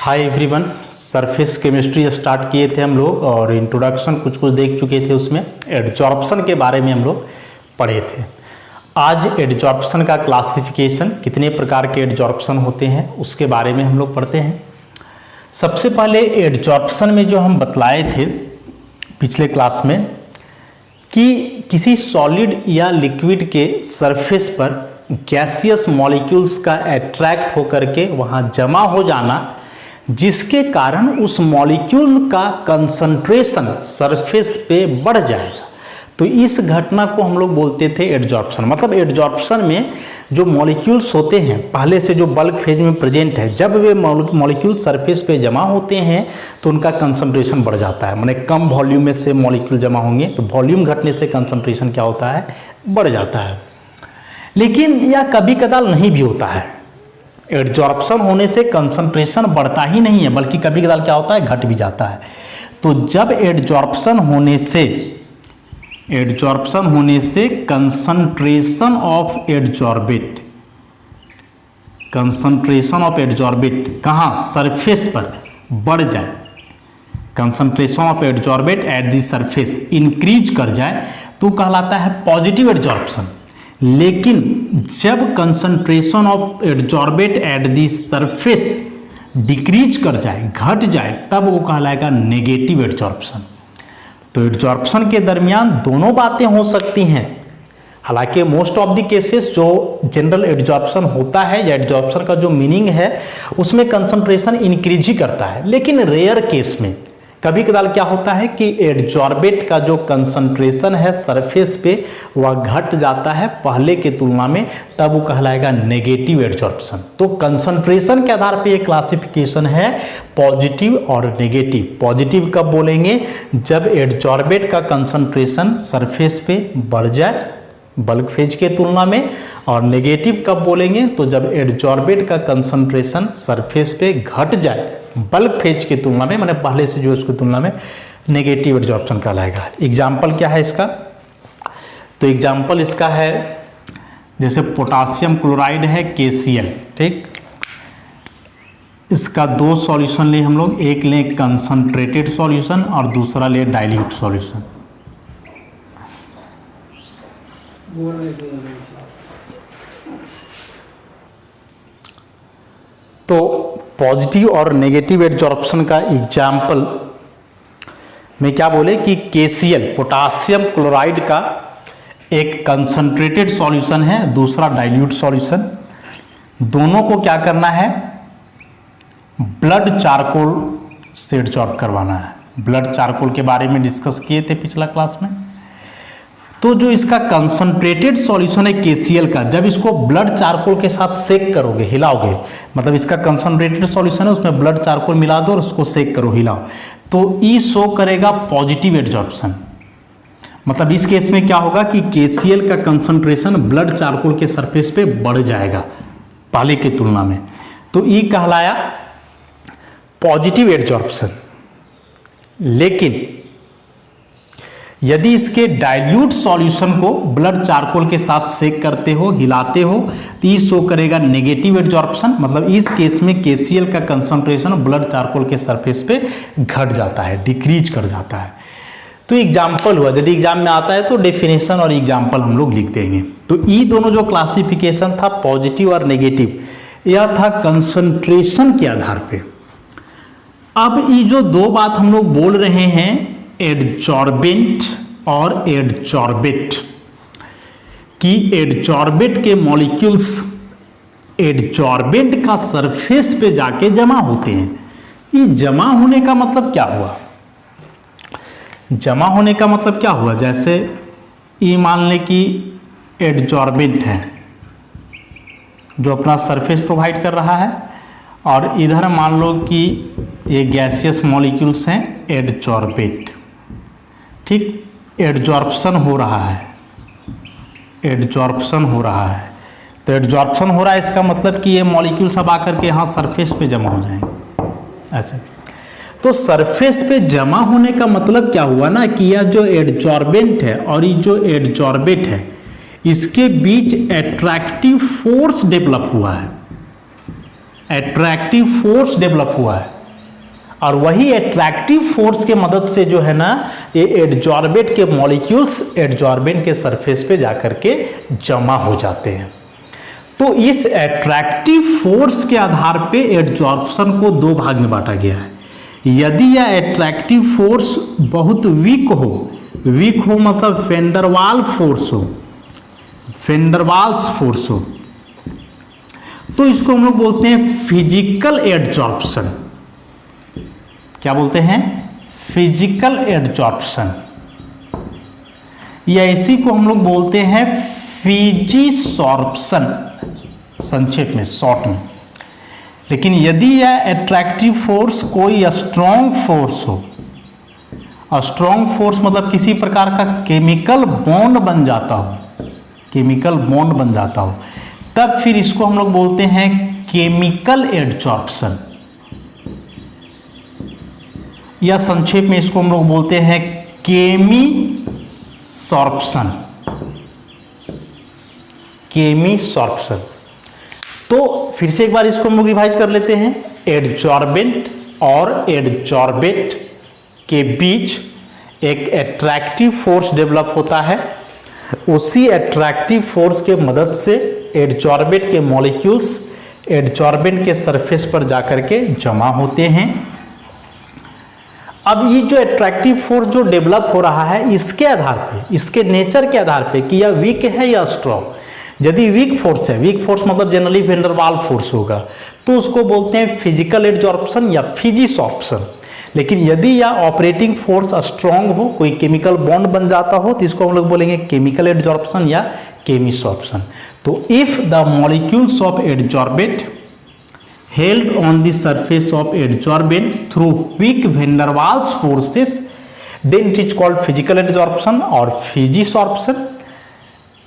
Hi everyone, surface chemistry start किए थे हम लोग और इंट्रोडक्शन कुछ देख चुके थे। उसमें एडजॉर्प्शन के बारे में हम लोग पढ़े थे। आज एडजॉर्प्शन का क्लासिफिकेशन, कितने प्रकार के एडजॉर्प्शन होते हैं उसके बारे में हम लोग पढ़ते हैं। सबसे पहले एडजॉर्प्शन में जो हम बतलाए थे पिछले क्लास में कि किसी सॉलिड या लिक्विड के सरफेस पर गैसियस मॉलिक्यूल्स का अट्रैक्ट होकर के वहाँ जमा हो जाना, जिसके कारण उस मॉलिक्यूल का कंसंट्रेशन सरफेस पे बढ़ जाएगा। तो इस घटना को हम लोग बोलते थे एडजॉर्प्शन। मतलब एडजॉर्प्शन में जो मॉलिक्यूल्स होते हैं पहले से जो बल्क फेज में प्रेजेंट है, जब वे मॉलिक्यूल सरफेस पे जमा होते हैं तो उनका कंसंट्रेशन बढ़ जाता है। माने कम वॉल्यूम में से मॉलिक्यूल जमा होंगे तो वॉल्यूम घटने से कंसंट्रेशन क्या होता है, बढ़ जाता है। लेकिन यह कभी कदाल नहीं भी होता है। एडजॉर्प्शन होने से कंसंट्रेशन बढ़ता ही नहीं है, बल्कि कभी कदाल क्या होता है, घट भी जाता है। तो जब एडजॉर्प्शन होने से कंसंट्रेशन ऑफ एडजॉर्बेट कहाँ, सरफेस पर बढ़ जाए, concentration of adsorbate at the surface increase कर जाए तो कहलाता है पॉजिटिव एडजॉर्प्शन। लेकिन जब concentration of adsorbate at the surface decrease कर जाए, घट जाए, तब वो कहलाएगा नेगेटिव एडजॉर्प्शन। तो एडजॉर्प्शन के दरमियान दोनों बातें हो सकती हैं। हालांकि मोस्ट ऑफ द केसेस जो जनरल एडजॉर्प्शन होता है या एडजॉर्प्शन का जो मीनिंग है उसमें कंसंट्रेशन इंक्रीज ही करता है। लेकिन रेयर केस में कभी कदाल क्या होता है कि एडजॉर्बेट का जो कंसंट्रेशन है सरफेस पे वह घट जाता है पहले के तुलना में, तब वो कहलाएगा नेगेटिव एडजॉर्प्शन। तो कंसंट्रेशन के आधार पे ये क्लासिफिकेशन है पॉजिटिव और नेगेटिव। पॉजिटिव कब बोलेंगे, जब एडजॉर्बेट का कंसंट्रेशन सरफेस पे बढ़ जाए बल्क फेज के तुलना में, और नेगेटिव कब बोलेंगे, तो जब एडजॉर्बेट का कंसंट्रेशन सरफेस पे घट जाए बल्क फेज की तुलना में, माने पहले से जो उसकी तुलना में, नेगेटिव एडजॉर्प्शन कहलाएगा। एग्जाम्पल क्या है इसका, तो एग्जाम्पल इसका है जैसे पोटासियम क्लोराइड है KCl, ठीक। इसका दो सॉल्यूशन ले हम लोग, एक ले कंसंट्रेटेड सॉल्यूशन और दूसरा ले डाइल्यूट सॉल्यूशन। तो पॉजिटिव और नेगेटिव एडजॉर्प्शन का एग्जाम्पल में क्या बोले कि KCl पोटासियम क्लोराइड का एक कंसंट्रेटेड सॉल्यूशन है, दूसरा डाइल्यूट सॉल्यूशन। दोनों को क्या करना है, ब्लड चारकोल से एडजॉर्ब करवाना है। ब्लड चारकोल के बारे में डिस्कस किए थे पिछला क्लास में। तो जो इसका कंसंट्रेटेड सॉल्यूशन है KCl का, जब इसको ब्लड चारकोल के साथ सेक करोगे, हिलाओगे, मतलब इसका कंसंट्रेटेड सॉल्यूशन है उसमें ब्लड चारकोल मिला दो और उसको सेक करो, हिलाओ, तो ई शो करेगा पॉजिटिव एडजॉर्प्शन। मतलब इस केस में क्या होगा कि KCl का कंसंट्रेशन ब्लड चारकोल के सरफेस पे बढ़ जाएगा पहले की तुलना में, तो ई कहलाया पॉजिटिव एडजॉर्प्शन। लेकिन यदि इसके डाइल्यूट सॉल्यूशन को ब्लड चारकोल के साथ सेक करते हो, हिलाते हो, तो ये शो करेगा नेगेटिव एडजॉर्प्शन। मतलब इस केस में KCl का कंसंट्रेशन ब्लड चारकोल के सरफेस पे घट जाता है, डिक्रीज कर जाता है। तो एग्जाम्पल हुआ, यदि एग्जाम में आता है तो डेफिनेशन और एग्जाम्पल हम लोग लिख देंगे। तो ये दोनों जो क्लासिफिकेशन था पॉजिटिव और नेगेटिव, यह था कंसंट्रेशन के आधार पे। अब ये जो दो बात हम लोग बोल रहे हैं, एडजॉर्बेंट और एडजॉर्बेट, कि एडजॉर्बेट के मॉलिक्यूल्स एडजॉर्बेंट का सरफेस पे जाके जमा होते हैं। ये जमा होने का मतलब क्या हुआ, जमा होने का मतलब क्या हुआ, जैसे ये मान लें कि एडजॉर्बेंट है जो अपना सरफेस प्रोवाइड कर रहा है, और इधर मान लो कि ये गैसियस मॉलिक्यूल्स हैं एडजॉर्बेट, ठीक। एडजॉर्प्शन हो रहा है, एडजॉर्प्शन हो रहा है, तो एडजॉर्प्शन हो रहा है इसका मतलब कि ये मॉलिक्यूल सब आकर के यहाँ सरफेस पे जमा हो जाएंगे। अच्छा, तो सरफेस पे जमा होने का मतलब क्या हुआ ना कि यह जो एडजॉर्बेंट है और ये जो एडजॉर्बेट है इसके बीच अट्रैक्टिव फोर्स डेवलप हुआ है, अट्रैक्टिव फोर्स डेवलप हुआ है। और वही एट्रैक्टिव फोर्स के मदद से जो है ना ये एडजॉर्बेंट के मॉलिक्यूल्स एडजॉर्बेंट के सरफेस पे जाकर के जमा हो जाते हैं। तो इस एट्रैक्टिव फोर्स के आधार पे एडजॉर्प्शन को दो भाग में बांटा गया है। यदि यह एट्रैक्टिव फोर्स बहुत वीक हो मतलब फेंडरवाल फोर्स हो, फेंडरवाल्स फोर्स हो, तो इसको हम लोग बोलते हैं फिजिकल एडजॉर्प्शन। क्या बोलते हैं? फिजिकल एडजॉर्प्शन, या इसी को हम लोग बोलते हैं फिजिसॉर्प्शन, संक्षेप में, शॉर्ट में। लेकिन यदि यह एट्रैक्टिव फोर्स कोई स्ट्रॉन्ग फोर्स हो, स्ट्रॉन्ग फोर्स मतलब किसी प्रकार का केमिकल बॉन्ड बन जाता हो, केमिकल बॉन्ड बन जाता हो, तब फिर इसको हम लोग बोलते हैं केमिकल एडजॉर्प्शन, या संक्षेप में इसको हम लोग बोलते हैं केमिसॉर्प्शन, केमिसॉर्प्शन। तो फिर से एक बार इसको हम लोग रिवाइज कर लेते हैं। एडजॉर्बेंट और एडजॉर्बेट के बीच एक एट्रैक्टिव फोर्स डेवलप होता है, उसी एट्रैक्टिव फोर्स के मदद से एडजॉर्बेंट के मॉलिक्यूल्स एडजॉर्बेंट के सरफेस पर जाकर के जमा होते हैं। अब ये जो एट्रैक्टिव फोर्स जो डेवलप हो रहा है, इसके आधार पे, इसके नेचर के आधार पे कि यह वीक है या स्ट्रॉन्ग। यदि वीक फोर्स है, वीक फोर्स मतलब जनरली वेंडरवाल फोर्स होगा, तो उसको बोलते हैं फिजिकल एडजॉर्प्शन या फिजिसॉर्प्शन। लेकिन यदि यह ऑपरेटिंग फोर्स स्ट्रॉन्ग हो, कोई केमिकल बॉन्ड बन जाता हो, तो इसको हम लोग बोलेंगे केमिकल एडजॉर्प्शन या केमिसॉर्प्शन। तो if the molecules of adsorbent held on the surface of adsorbent through weak van der Waals forces, then it is called physical adsorption or physisorption.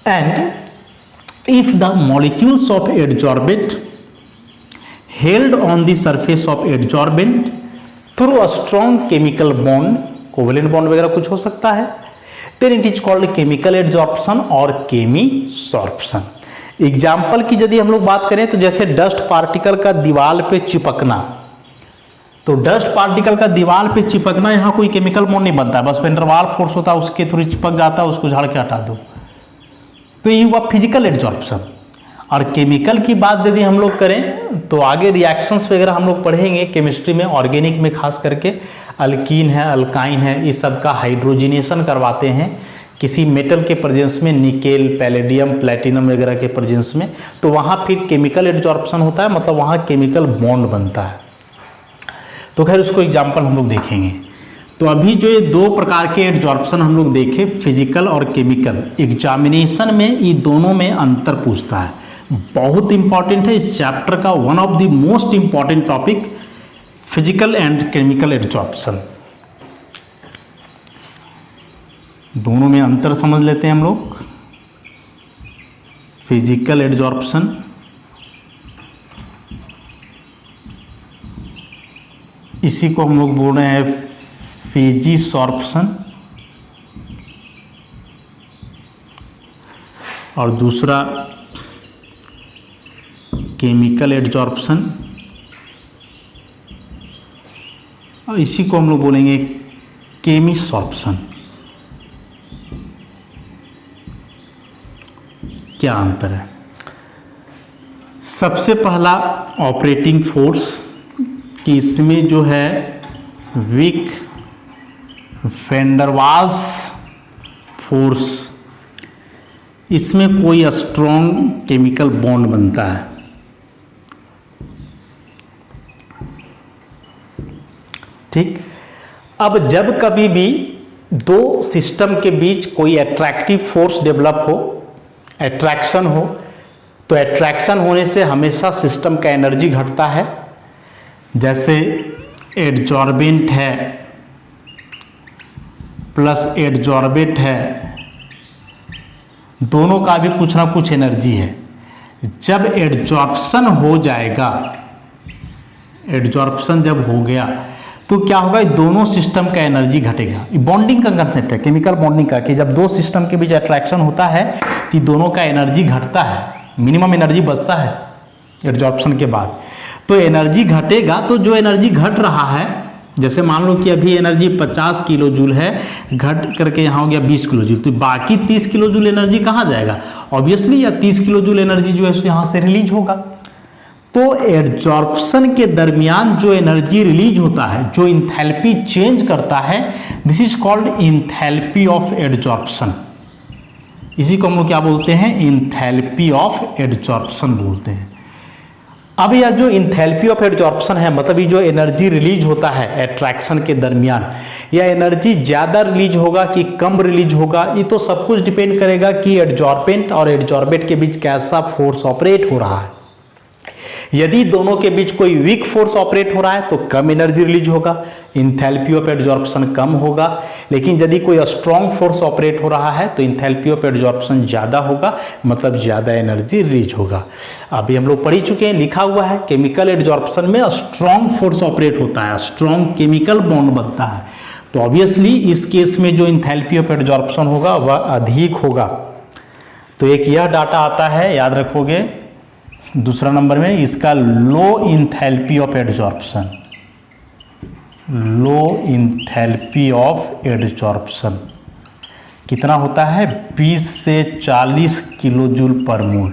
And if the molecules of adsorbent held on the surface of adsorbent through a strong chemical bond, covalent bond वगैरह कुछ हो सकता है, then it is called chemical adsorption or chemisorption. Example की यदि हम लोग बात करें तो जैसे डस्ट पार्टिकल का दीवार पे चिपकना, तो डस्ट पार्टिकल का दीवार पे चिपकना, यहाँ कोई केमिकल बॉन्ड नहीं बनता है, बस वेन डर वाल फोर्स होता है, उसके थ्रू चिपक जाता है, उसको झाड़ के हटा दो, तो ये हुआ फिजिकल एडजॉर्प्शन। और केमिकल की बात यदि हम लोग करें तो आगे रिएक्शंस वगैरह हम लोग पढ़ेंगे केमिस्ट्री में, ऑर्गेनिक में खास करके अल्कीन है, अल्काइन है, इस सब का हाइड्रोजिनेशन करवाते हैं किसी मेटल के प्रेजेंस में, निकेल, पैलेडियम, प्लैटिनम वगैरह के प्रेजेंस में, तो वहाँ फिर केमिकल एडजॉर्प्शन होता है, मतलब वहाँ केमिकल बॉन्ड बनता है। तो खैर उसको एग्जाम्पल हम लोग देखेंगे। तो अभी जो ये दो प्रकार के एडजॉर्प्शन हम लोग देखे, फिजिकल और केमिकल, एग्जामिनेशन में ये दोनों में अंतर पूछता है, बहुत इंपॉर्टेंट है इस चैप्टर का, one of the most important topic physical and chemical adsorption. दोनों में अंतर समझ लेते हैं हम लोग। फिजिकल एडजॉर्प्शन, इसी को हम लोग बोल रहे हैं फिजिसॉर्प्शन, और दूसरा केमिकल एडजॉर्प्शन, और इसी को हम लोग बोलेंगे केमिसॉर्प्शन। क्या अंतर है? सबसे पहला ऑपरेटिंग फोर्स, कि इसमें जो है weak van der Waals forces, इसमें कोई स्ट्रॉन्ग केमिकल बॉन्ड बनता है। ठीक, अब जब कभी भी दो सिस्टम के बीच कोई एट्रैक्टिव फोर्स डेवलप हो, एट्रैक्शन हो, तो एट्रैक्शन होने से हमेशा सिस्टम का एनर्जी घटता है। जैसे एडजॉर्बेंट है प्लस एडजॉर्बेट है, दोनों का भी कुछ ना कुछ एनर्जी है। जब एडजॉर्प्शन हो जाएगा, एडजॉर्प्शन जब हो गया तो क्या होगा, दोनों सिस्टम का एनर्जी घटेगा। बॉन्डिंग का कंसेप्ट है, केमिकल बॉन्डिंग का, कि जब दो सिस्टम के बीच अट्रैक्शन होता है कि दोनों का एनर्जी घटता है, मिनिमम एनर्जी बचता है एडजॉर्प्शन के बाद। तो एनर्जी घटेगा, तो जो एनर्जी घट रहा है जैसे मान लो कि अभी एनर्जी 50 किलो जूल है, घट करके यहाँ हो गया 20 किलो जूल, तो बाकी 30 किलो जूल एनर्जी कहाँ जाएगा? ऑब्वियसली या 30 किलो जूल एनर्जी जो है यहाँ से रिलीज होगा। तो एड्जॉर्प्शन के दरमियान जो एनर्जी रिलीज होता है, जो इंथैल्पी चेंज करता है, this is called enthalpy of adsorption. इसी को हम लोग क्या बोलते हैं? इंथैल्पी ऑफ एड्जॉर्प्शन बोलते हैं। अब यह जो इंथैल्पी ऑफ एड्जॉर्प्शन है, मतलब ये जो एनर्जी रिलीज होता है एट्रैक्शन के दरमियान, यह एनर्जी ज़्यादा रिलीज होगा कि कम रिलीज होगा, ये तो सब कुछ डिपेंड करेगा कि एड्जॉर्बेंट और एड्जॉर्बेट के बीच कैसा फोर्स ऑपरेट हो रहा है। यदि दोनों के बीच कोई वीक फोर्स ऑपरेट हो रहा है तो कम एनर्जी रिलीज होगा, इंथैल्पी ऑफ एड्जॉर्प्शन कम होगा। लेकिन यदि कोई स्ट्रॉन्ग फोर्स ऑपरेट हो रहा है तो इंथैल्पी ऑफ एड्जॉर्प्शन ज़्यादा होगा, मतलब ज़्यादा एनर्जी रिलीज होगा। अभी हम लोग पढ़ ही चुके हैं, लिखा हुआ है केमिकल एड्जॉर्प्शन में स्ट्रॉन्ग फोर्स ऑपरेट होता है, स्ट्रॉन्ग केमिकल बॉन्ड बनता है। तो ऑब्वियसली इस केस में जो इंथैल्पी ऑफ एड्जॉर्प्शन होगा वह अधिक होगा। तो एक यह डाटा आता है, याद रखोगे, दूसरा नंबर में इसका low enthalpy of adsorption, low enthalpy of adsorption कितना होता है? 20 से 40 किलो जूल पर मोल।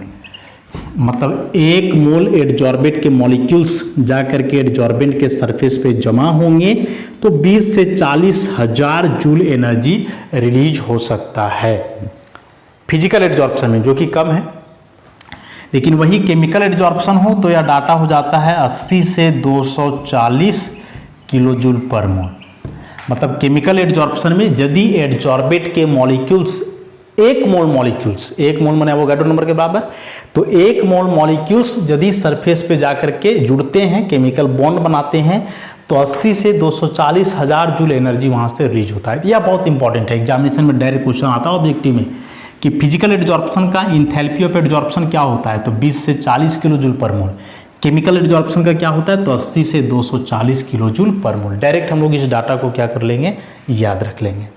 मतलब 1 मोल एड्जॉर्बेट के मॉलिक्यूल्स जाकर के एड्जॉर्बेंट के सरफेस पे जमा होंगे तो 20 से 40 हजार जूल एनर्जी रिलीज हो सकता है फिजिकल एड्जॉर्प्शन में, जो कि कम है। लेकिन वही केमिकल एड्जॉर्प्शन हो तो यह डाटा हो जाता है 80 से 240 किलो जूल पर मोल। मतलब केमिकल एड्जॉर्प्शन में यदि एड्जॉर्बेट के मॉलिक्यूल्स 1 मोल मॉलिक्यूल्स, 1 मोल माने एवोगाड्रो नंबर के बराबर, तो 1 मोल मॉलिक्यूल्स यदि सरफेस पे जाकर के जुड़ते हैं, केमिकल बॉन्ड बनाते हैं, तो 80 से 240 हजार जूल एनर्जी वहाँ से रिलीज होता है। यह बहुत इंपॉर्टेंट है, एग्जामिनेशन में डायरेक्ट क्वेश्चन आता है ऑब्जेक्टिव में कि फिजिकल एड्जॉर्प्शन का इंथैल्पी ऑफ एड्जॉर्प्शन क्या होता है? तो 20 से 40 किलो जूल पर मोल। केमिकल एड्जॉर्प्शन का क्या होता है? तो 80 से 240 किलो जूल पर मोल। डायरेक्ट हम लोग इस डाटा को क्या कर लेंगे? याद रख लेंगे।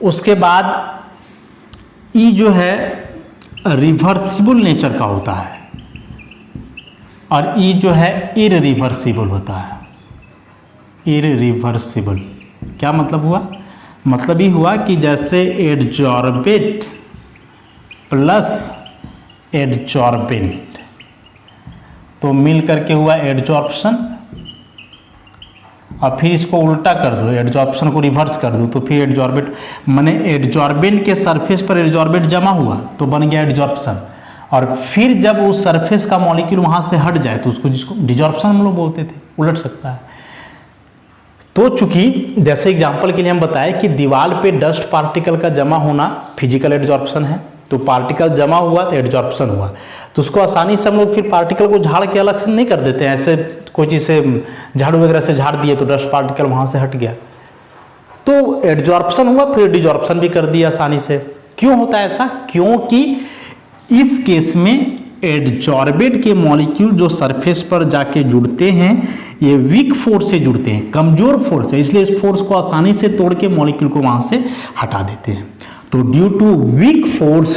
उसके बाद ई जो है रिवर्सिबल नेचर का होता है और ई जो है इररिवर्सिबल होता है। इररिवर्सिबल क्या मतलब हुआ? मतलब ही हुआ कि जैसे एड्जॉर्बेट प्लस एड्जॉर्बेंट तो मिल करके हुआ एड्जॉर्प्शन, और फिर इसको उल्टा कर दो, एड्जॉर्प्शन को रिवर्स कर दो, तो फिर एड्जॉर्बेट माने एड्जॉर्बेंट के सरफेस पर एड्जॉर्बेट जमा हुआ तो बन गया एड्जॉर्प्शन, और फिर जब उस सरफेस का मॉलिक्यूल वहाँ से हट जाए तो उसको, जिसको डिजॉर्प्शन हम लोग बोलते थे, उलट सकता है। तो चूंकि जैसे एग्जांपल के लिए हम बताएं कि दीवार पे डस्ट पार्टिकल का जमा होना फिजिकल एड्जॉर्प्शन है, तो पार्टिकल जमा हुआ तो एड्जॉर्प्शन हुआ, तो उसको आसानी से हम लोग फिर पार्टिकल को झाड़ के अलग से नहीं कर देते हैं, ऐसे कोई चीज़ से झाड़ू वगैरह से झाड़ दिए तो डस्ट पार्टिकल वहाँ से हट गया, तो एड्जॉर्प्शन हुआ, फिर डिजॉर्प्शन भी कर दिया आसानी से। क्यों होता है ऐसा? क्योंकि इस केस में एड्जॉर्बेट के मॉलिक्यूल जो सरफेस पर जाके जुड़ते हैं ये वीक फोर्स से जुड़ते हैं, कमजोर फोर्स है, इसलिए इस फोर्स को आसानी से तोड़ के मॉलिक्यूल को वहां से हटा देते हैं। तो due to weak force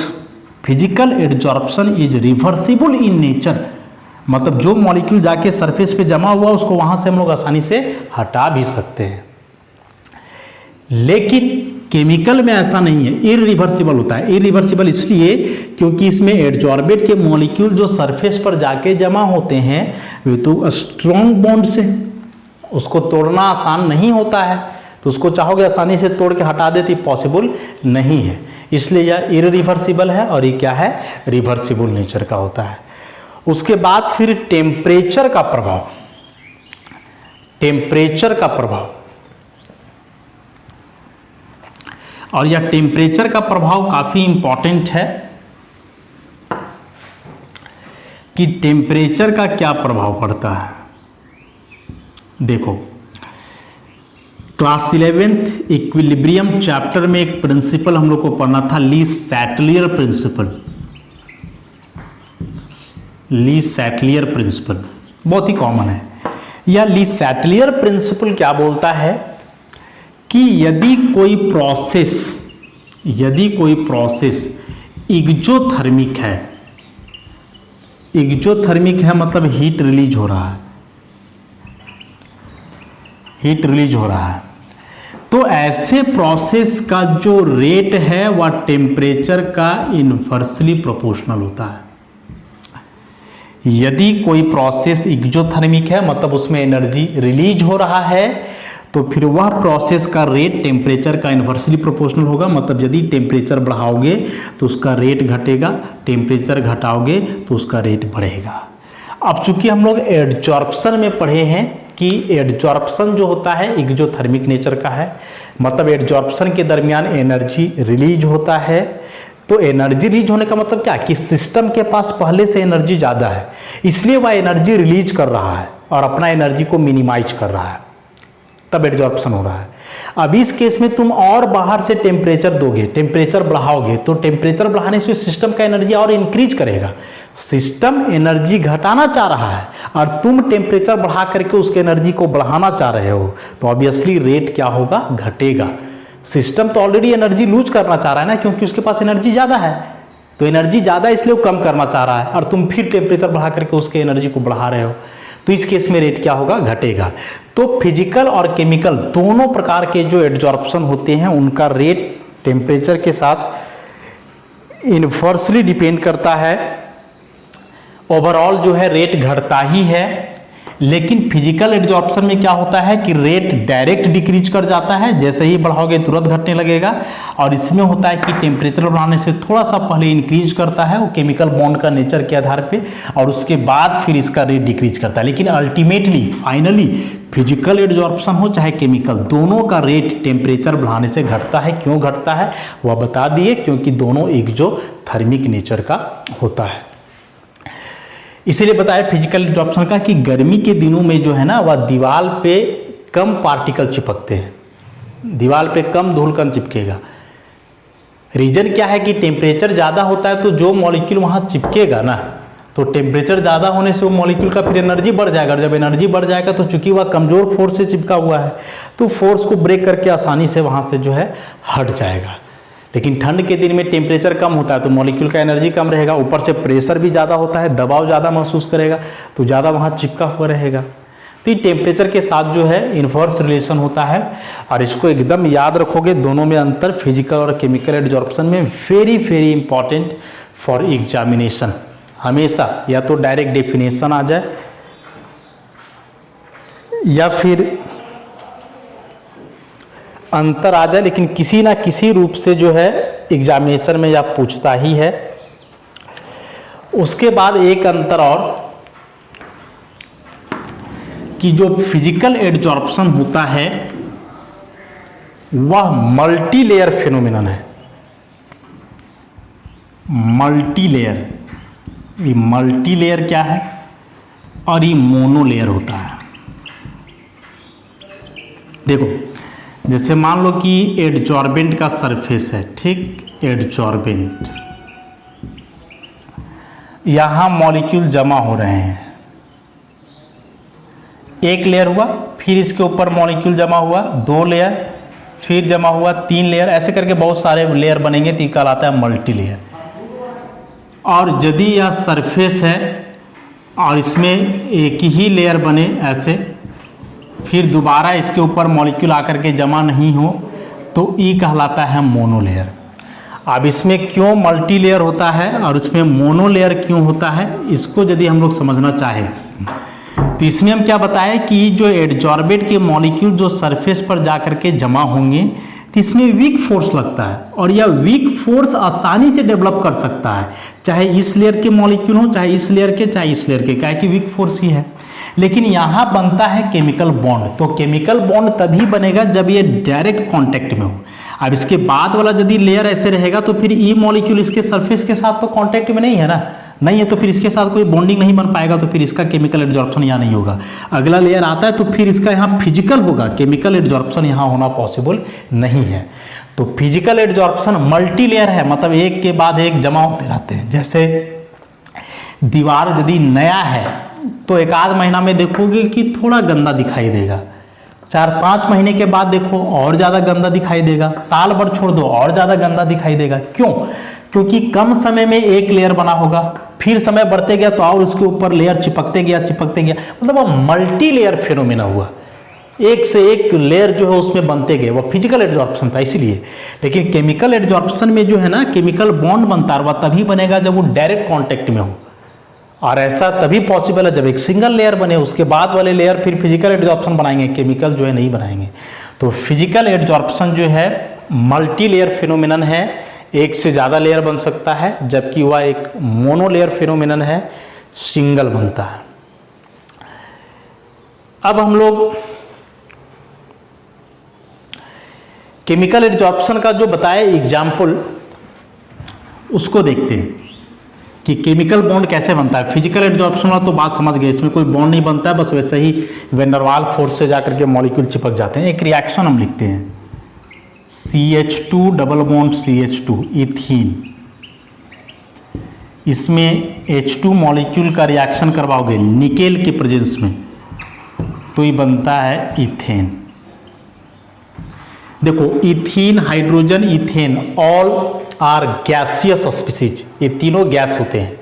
physical adsorption is reversible in nature, मतलब जो मॉलिक्यूल जाके सरफेस पे जमा हुआ उसको वहां से हम लोग आसानी से हटा भी सकते हैं। लेकिन केमिकल में ऐसा नहीं है, इररिवर्सिबल होता है। इररिवर्सिबल इसलिए क्योंकि इसमें एड्जॉर्बेट के मॉलिक्यूल जो सरफेस पर जाके जमा होते हैं वे तो स्ट्रॉन्ग बॉन्ड से, उसको तोड़ना आसान नहीं होता है, तो उसको चाहोगे आसानी से तोड़ के हटा देती, पॉसिबल नहीं है, इसलिए यह इररिवर्सिबल है और ये क्या है? रिवर्सिबल नेचर का होता है। उसके बाद फिर टेम्परेचर का प्रभाव, टेम्परेचर का प्रभाव, और यह टेम्परेचर का प्रभाव काफी इंपॉर्टेंट है कि टेम्परेचर का क्या प्रभाव पड़ता है। देखो क्लास 11th इक्विलिब्रियम चैप्टर में एक प्रिंसिपल हम लोग को पढ़ना था, ली सैटलियर प्रिंसिपल। ली सैटलियर प्रिंसिपल बहुत ही कॉमन है। यह ली सैटलियर प्रिंसिपल क्या बोलता है कि यदि कोई प्रोसेस इग्जोथर्मिक है, इग्जोथर्मिक है मतलब हीट रिलीज हो रहा है, हीट रिलीज हो रहा है। तो ऐसे प्रोसेस का जो रेट है वह टेम्परेचर का इन्वर्सली प्रोपोर्शनल होता है। यदि कोई प्रोसेस एक्सोथर्मिक है, मतलब उसमें एनर्जी रिलीज हो रहा है, तो फिर वह प्रोसेस का रेट टेम्परेचर का इन्वर्सली प्रोपोर्शनल होगा। मतलब यदि टेम्परेचर बढ़ाओगे तो उसका रेट घटेगा, टेम्परेचर घटाओगे तो उसका रेट बढ़ेगा। अब चूंकि हम लोग एडजॉर्प्शन में पढ़े हैं कि एडजॉर्प्शन जो होता है एक्सोथर्मिक नेचर का है, मतलब एडजॉर्प्शन के दरमियान एनर्जी रिलीज होता है। तो एनर्जी रिलीज होने का मतलब क्या कि सिस्टम के पास पहले से एनर्जी ज़्यादा है, इसलिए वह एनर्जी रिलीज कर रहा है और अपना एनर्जी को मिनिमाइज कर रहा है, तब एडजॉर्प्शन हो रहा है। अब इस केस में तुम और बाहर से टेम्परेचर दोगे, टेम्परेचर बढ़ाओगे, तो टेम्परेचर बढ़ाने से सिस्टम का एनर्जी और इंक्रीज करेगा। सिस्टम एनर्जी घटाना चाह रहा है और तुम टेम्परेचर बढ़ा करके उसके एनर्जी को बढ़ाना चाह रहे हो, तो ऑब्वियसली रेट क्या होगा, घटेगा। सिस्टम तो ऑलरेडी एनर्जी लूज करना चाह रहा है ना, क्योंकि उसके पास एनर्जी ज़्यादा है, तो एनर्जी ज़्यादा है इसलिए वो कम करना चाह रहा है, और तुम फिर टेम्परेचर बढ़ा करके उसके एनर्जी को बढ़ा रहे हो, तो इस केस में रेट क्या होगा, घटेगा। तो फिजिकल और केमिकल दोनों प्रकार के जो एडजॉर्प्शन होते हैं उनका रेट टेम्परेचर के साथ इन्वर्सली डिपेंड करता है। ओवरऑल जो है रेट घटता ही है, लेकिन फिजिकल एडजॉर्प्शन में क्या होता है कि रेट डायरेक्ट डिक्रीज कर जाता है, जैसे ही बढ़ाओगे तुरंत घटने लगेगा। और इसमें होता है कि टेम्परेचर बढ़ाने से थोड़ा सा पहले इंक्रीज करता है वो केमिकल बॉन्ड का नेचर के आधार पे, और उसके बाद फिर इसका रेट डिक्रीज करता है। लेकिन अल्टीमेटली फाइनली फिजिकल एडजॉर्प्शन हो चाहे केमिकल, दोनों का रेट टेम्परेचर बढ़ाने से घटता है। क्यों घटता है वह बता दिए, क्योंकि दोनों एक्सोथर्मिक नेचर का होता है। इसीलिए बताया फिजिकल एडजॉर्प्शन का कि गर्मी के दिनों में जो है ना वह दीवार पे कम पार्टिकल चिपकते हैं, दीवार पे कम धूलकण चिपकेगा। रीजन क्या है कि टेम्परेचर ज़्यादा होता है तो जो मॉलिक्यूल वहाँ चिपकेगा ना, तो टेम्परेचर ज़्यादा होने से वो मॉलिक्यूल का फिर एनर्जी बढ़ जाएगा, और जब एनर्जी बढ़ जाएगा तो चूंकि वह कमज़ोर फोर्स से चिपका हुआ है तो फोर्स को ब्रेक करके आसानी से वहाँ से जो है हट जाएगा। लेकिन ठंड के दिन में टेम्परेचर कम होता है तो मॉलिक्यूल का एनर्जी कम रहेगा, ऊपर से प्रेशर भी ज़्यादा होता है, दबाव ज़्यादा महसूस करेगा तो ज़्यादा वहाँ चिपका हुआ रहेगा। तो ये टेम्परेचर के साथ जो है इन्वर्स रिलेशन होता है, और इसको एकदम याद रखोगे। दोनों में अंतर फिजिकल और केमिकल एडजॉर्प्शन में very very important for examination. हमेशा या तो डायरेक्ट डेफिनेशन आ जाए या फिर अंतर आ जाए, लेकिन किसी ना किसी रूप से जो है एग्जामिनेशन में या पूछता ही है। उसके बाद एक अंतर और कि जो फिजिकल एडजॉर्प्शन होता है वह मल्टी लेयर फिनोमिनन है। मल्टी लेयर, ये मल्टी लेयर क्या है और ये मोनो लेयर होता है। देखो जैसे मान लो कि एडजॉर्बेंट का सरफेस है, ठीक, एडजॉर्बेंट, यहां मॉलिक्यूल जमा हो रहे हैं, एक लेयर हुआ, फिर इसके ऊपर मॉलिक्यूल जमा हुआ, दो लेयर, फिर जमा हुआ, तीन लेयर, ऐसे करके बहुत सारे लेयर बनेंगे तो ये कहलाता है मल्टी लेयर। और यदि यह सरफेस है और इसमें एक ही लेयर बने ऐसे, फिर दोबारा इसके ऊपर मॉलिक्यूल आकर के जमा नहीं हो, तो ये कहलाता है मोनो लेयर। अब इसमें क्यों मल्टी लेयर होता है और उसमें मोनो लेयर क्यों होता है, इसको यदि हम लोग समझना चाहें तो इसमें हम क्या बताएं कि जो एडजॉर्बेंट के मॉलिक्यूल जो सरफेस पर जाकर के जमा होंगे तो इसमें वीक फोर्स लगता है, और यह वीक फोर्स आसानी से डेवलप कर सकता है, चाहे इस लेयर के मॉलिक्यूल हो, चाहे इस लेयर के, चाहे इस लेयर के, क्या कि वीक फोर्स ही है। लेकिन यहाँ बनता है केमिकल बॉन्ड, तो केमिकल बॉन्ड तभी बनेगा जब ये डायरेक्ट कांटेक्ट में हो। अब इसके बाद वाला यदि लेयर ऐसे रहेगा तो फिर ई मॉलिक्यूल इसके सरफेस के साथ तो कांटेक्ट में नहीं है ना, नहीं है, तो फिर इसके साथ कोई बॉन्डिंग नहीं बन पाएगा, तो फिर इसका केमिकल एडजॉर्प्शन यहाँ नहीं होगा। अगला लेयर आता है तो फिर इसका यहाँ फिजिकल होगा, केमिकल एडजॉर्प्शन यहाँ होना पॉसिबल नहीं है। तो फिजिकल एडजॉर्प्शन मल्टी लेयर है, मतलब एक के बाद एक जमा होते रहते हैं। जैसे दीवार यदि नया है तो एक आध महीना में देखोगे कि थोड़ा गंदा दिखाई देगा, 4-5 महीने के बाद देखो और ज़्यादा गंदा दिखाई देगा, साल भर छोड़ दो और ज़्यादा गंदा दिखाई देगा। क्यों? क्योंकि कम समय में एक लेयर बना होगा, फिर समय बढ़ते गया तो और उसके ऊपर लेयर चिपकते गया, मतलब वो मल्टी लेयर फिनोमेना हुआ। एक से एक लेयर जो है उसमें बनते गए, वो फिजिकल एडजॉर्प्शन था इसलिए। लेकिन केमिकल एडजॉर्प्शन में जो है ना केमिकल बॉन्ड बनता है, वह तभी बनेगा जब वो डायरेक्ट कांटेक्ट में हो, और ऐसा तभी पॉसिबल है जब एक सिंगल लेयर बने, उसके बाद वाले लेयर फिर फिजिकल एडजॉर्प्शन बनाएंगे, केमिकल जो है नहीं बनाएंगे। तो फिजिकल एडजॉर्प्शन जो है मल्टी लेयर फिनोमिनन है, एक से ज़्यादा लेयर बन सकता है, जबकि वह एक मोनोलेयर फिनोमिनन है, सिंगल बनता है। अब हम लोग केमिकल एडजॉर्प्शन का जो बताया एग्जाम्पल उसको देखते हैं कि केमिकल बॉन्ड कैसे बनता है। फिजिकल एडजॉर्प्शन वाला तो बात समझ गए, इसमें कोई बॉन्ड नहीं बनता है, बस वैसे ही वैन डर वाल फोर्स से जाकर के मॉलिक्यूल चिपक जाते हैं। एक रिएक्शन हम लिखते हैं CH2 double bond CH2 ethene, इसमें H2 मॉलिक्यूल का रिएक्शन करवाओगे निकेल के प्रेजेंस में तो ये बनता है इथेन। देखो ethene, hydrogen, ethane all are gaseous species, ये तीनों गैस होते हैं।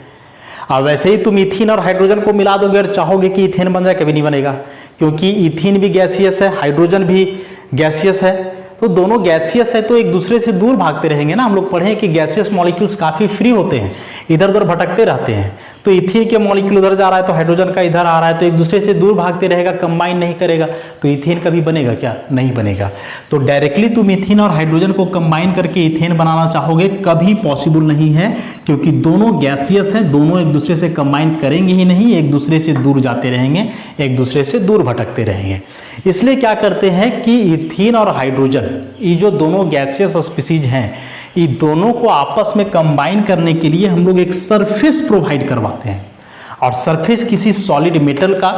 और वैसे ही तुम इथीन और हाइड्रोजन को मिला दोगे और चाहोगे कि इथेन बन जाए, कभी नहीं बनेगा, क्योंकि इथीन भी गैसियस है, हाइड्रोजन भी गैसियस है। तो दोनों गैसियस है तो एक दूसरे से दूर भागते रहेंगे ना। हम लोग पढ़े कि गैसियस मॉलिक्यूल्स काफ़ी फ्री होते हैं, इधर उधर भटकते रहते हैं। तो इथीन के मॉलिक्यूल उधर जा रहा है तो हाइड्रोजन का इधर आ रहा है, तो एक दूसरे से दूर भागते रहेगा, कंबाइन नहीं करेगा, तो इथेन कभी बनेगा क्या? नहीं बनेगा। तो डायरेक्टली तुम इथीन और हाइड्रोजन को कंबाइन करके इथेन बनाना चाहोगे, कभी पॉसिबल नहीं है, क्योंकि दोनों गैसियस हैं, दोनों एक दूसरे से कंबाइन करेंगे ही नहीं, एक दूसरे से दूर जाते रहेंगे, एक दूसरे से दूर भटकते रहेंगे। इसलिए क्या करते हैं कि इथीन और हाइड्रोजन, ये जो दोनों गैसियस स्पीसीज हैं, ये दोनों को आपस में कंबाइन करने के लिए हम लोग एक सरफेस प्रोवाइड करवाते हैं। और सरफेस किसी सॉलिड मेटल का,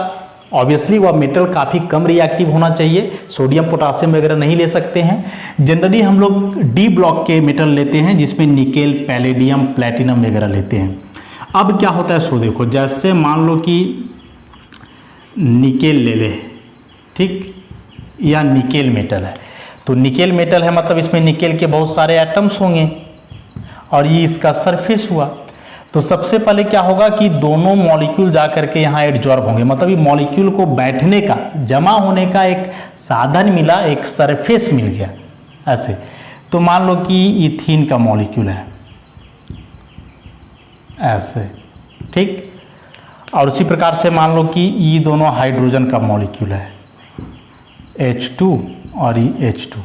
ऑब्वियसली वह मेटल काफ़ी कम रिएक्टिव होना चाहिए, सोडियम पोटासियम वगैरह नहीं ले सकते हैं। जनरली हम लोग डी ब्लॉक के मेटल लेते हैं, जिसमें निकेल, पैलेडियम, प्लैटिनम वगैरह लेते हैं। अब क्या होता है सो देखो, जैसे मान लो कि निकेल ले ले, ठीक, या निकेल मेटल है, तो निकेल मेटल है मतलब इसमें निकेल के बहुत सारे एटम्स होंगे और ये इसका सरफेस हुआ। तो सबसे पहले क्या होगा कि दोनों मॉलिक्यूल जा करके यहाँ एडजॉर्ब होंगे, मतलब ये मॉलिक्यूल को बैठने का, जमा होने का एक साधन मिला, एक सरफेस मिल गया ऐसे। तो मान लो कि इथीन का मॉलिक्यूल है ऐसे, ठीक, और उसी प्रकार से मान लो कि ये दोनों हाइड्रोजन का मॉलिक्यूल है H2 और ये H2।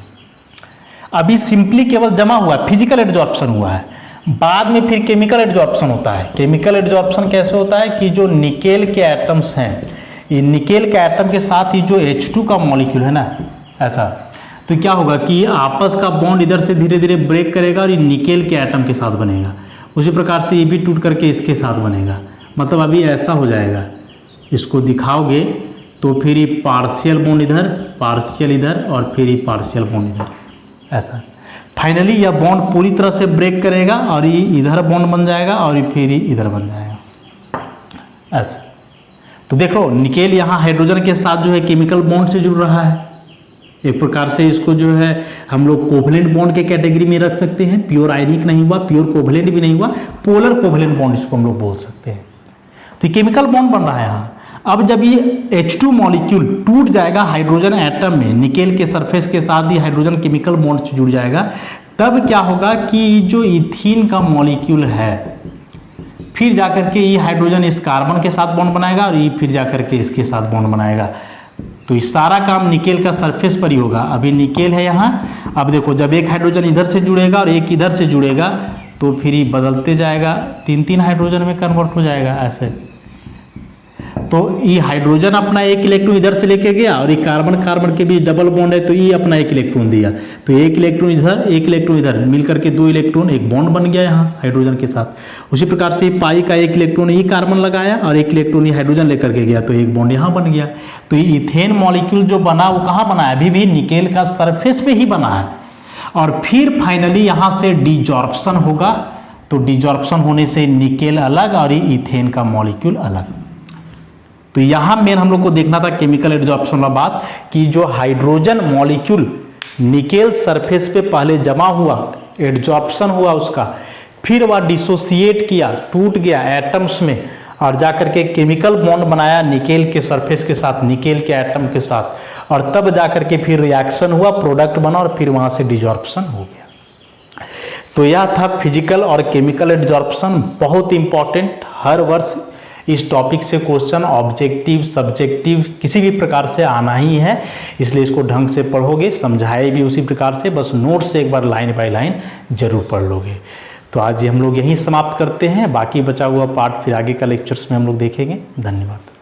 अभी सिंपली केवल जमा हुआ है, फिजिकल एडजॉर्प्शन हुआ है, बाद में फिर केमिकल एडजॉर्प्शन होता है। केमिकल एडजॉर्प्शन कैसे होता है कि जो निकेल के एटम्स हैं, ये निकेल के एटम के साथ ही जो H2 का मॉलिक्यूल है ना ऐसा, तो क्या होगा कि आपस का बॉन्ड इधर से धीरे धीरे ब्रेक करेगा और ये निकेल के एटम के साथ बनेगा। उसी प्रकार से ये भी टूट करके इसके साथ बनेगा, मतलब अभी ऐसा हो जाएगा। इसको दिखाओगे तो फिर ये पार्शियल बॉन्ड इधर, पार्शियल इधर, और फिर ये पार्शियल बॉन्ड इधर, ऐसा। फाइनली यह बॉन्ड पूरी तरह से ब्रेक करेगा और ये इधर बॉन्ड बन जाएगा और ये फिर ये इधर बन जाएगा ऐसा। तो देखो निकेल यहाँ हाइड्रोजन के साथ जो है केमिकल बॉन्ड से जुड़ रहा है। एक प्रकार से इसको जो है हम लोग कोवलेंट बॉन्ड के कैटेगरी में रख सकते हैं। प्योर आयनिक नहीं हुआ, प्योर कोवलेंट भी नहीं हुआ, पोलर कोवलेंट बॉन्ड इसको हम लोग बोल सकते हैं। तो केमिकल बॉन्ड बन रहा है यहाँ। अब जब ये H2 मॉलिक्यूल टूट जाएगा हाइड्रोजन एटम में, निकेल के सरफेस के साथ ही हाइड्रोजन केमिकल बॉन्ड से जुड़ जाएगा, तब क्या होगा कि जो इथीन का मॉलिक्यूल है फिर जाकर के ये हाइड्रोजन इस कार्बन के साथ बॉन्ड बनाएगा और ये फिर जाकर के इसके साथ बॉन्ड बनाएगा। तो ये सारा काम निकेल का सरफेस पर ही होगा। अभी निकेल है यहाँ, अब देखो जब एक हाइड्रोजन इधर से जुड़ेगा और एक इधर से जुड़ेगा तो फिर ये बदलते जाएगा, 3-3 हाइड्रोजन में कन्वर्ट हो जाएगा ऐसे। तो ये हाइड्रोजन अपना एक इलेक्ट्रॉन इधर से लेके गया और ये कार्बन कार्बन के बीच डबल बॉन्ड है तो ये अपना एक इलेक्ट्रॉन दिया, तो एक इलेक्ट्रॉन इधर एक इलेक्ट्रॉन इधर मिलकर के 2 इलेक्ट्रॉन, एक बॉन्ड बन गया यहाँ हाइड्रोजन के साथ। उसी प्रकार से पाई का एक इलेक्ट्रॉन ये कार्बन लगाया और एक इलेक्ट्रॉन ये हाइड्रोजन लेकर के गया तो एक बॉन्ड यहाँ बन गया। तो ये इथेन मॉलिक्यूल जो बना वो कहाँ बना है? अभी भी निकेल का सरफेस पे ही बना है। और फिर फाइनली यहाँ से डिजॉर्प्शन होगा, तो डिजॉर्प्शन होने से निकेल अलग और ये इथेन का मॉलिक्यूल अलग। तो यहाँ मेन हम लोग को देखना था केमिकल एडजॉर्प्शन वाला बात कि जो हाइड्रोजन मॉलिक्यूल निकेल सरफेस पे पहले जमा हुआ, एडजॉर्प्शन हुआ उसका, फिर वह डिसोसिएट किया, टूट गया एटम्स में और जाकर के केमिकल बॉन्ड बनाया निकेल के सरफेस के साथ, निकेल के एटम के साथ, और तब जाकर के फिर रिएक्शन हुआ, प्रोडक्ट बना और फिर वहाँ से डिजॉर्प्शन हो गया। तो यह था फिजिकल और केमिकल एडजॉर्प्शन, बहुत इंपॉर्टेंट। हर वर्ष इस टॉपिक से क्वेश्चन ऑब्जेक्टिव सब्जेक्टिव किसी भी प्रकार से आना ही है, इसलिए इसको ढंग से पढ़ोगे, समझाए भी उसी प्रकार से, बस नोट से एक बार लाइन बाय लाइन जरूर पढ़ लोगे। तो आज हम लोग यहीं समाप्त करते हैं, बाकी बचा हुआ पार्ट फिर आगे का लेक्चर्स में हम लोग देखेंगे। धन्यवाद।